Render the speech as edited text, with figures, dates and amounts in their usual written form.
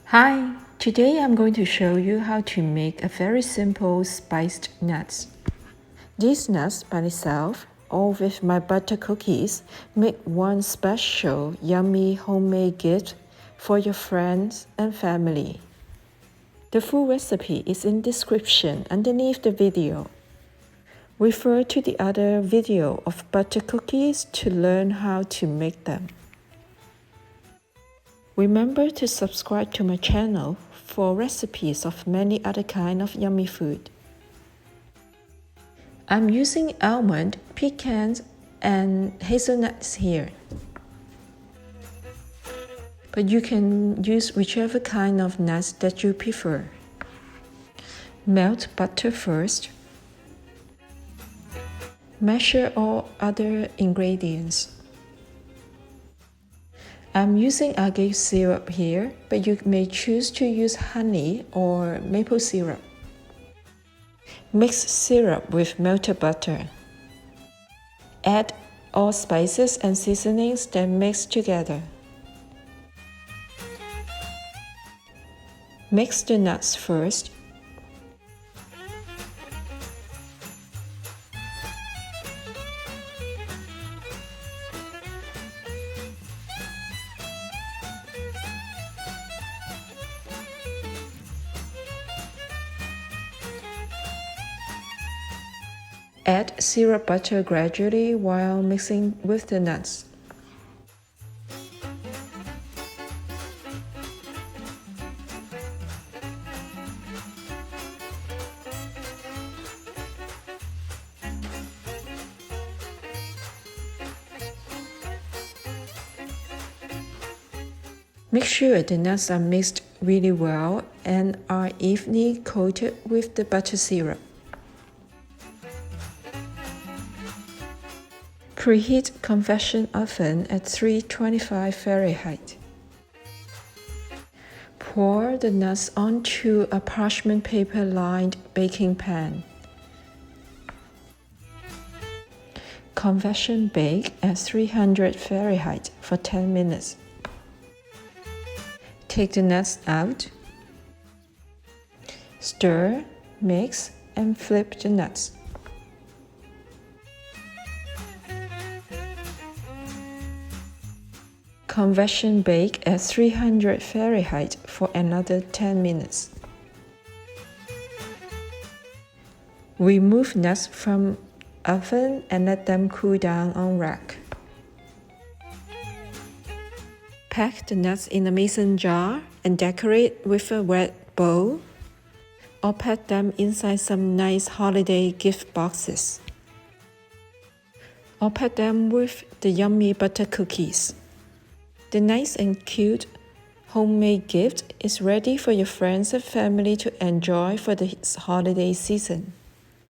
Hi, today I'm going to show you how to make a very simple spiced nuts. These nuts by itself or with my butter cookies make one special yummy homemade gift for your friends and family. The full recipe is in description underneath the video. Refer to the other video of butter cookies to learn how to make them. Remember to subscribe to my channel for recipes of many other kinds of yummy food. I'm using almond, pecans, and hazelnuts here. But you can use whichever kind of nuts that you prefer. Melt butter first. Measure all other ingredients. I'm using agave syrup here, but you may choose to use honey or maple syrup. Mix syrup with melted butter. Add all spices and seasonings, then mix together. Mix the nuts first. Add syrup butter gradually while mixing with the nuts. Make sure the nuts are mixed really well and are evenly coated with the butter syrup. Preheat convection oven at 325 Fahrenheit. Pour the nuts onto a parchment paper-lined baking pan. Convection bake at 300 Fahrenheit for 10 minutes. Take the nuts out. Stir, mix, and flip the nuts. Convection bake at 300 Fahrenheit for another 10 minutes. Remove nuts from oven and let them cool down on rack. Pack the nuts in a mason jar and decorate with a wet bowl, or pack them inside some nice holiday gift boxes, or pack them with the yummy butter cookies. The nice and cute homemade gift is ready for your friends and family to enjoy for the holiday season.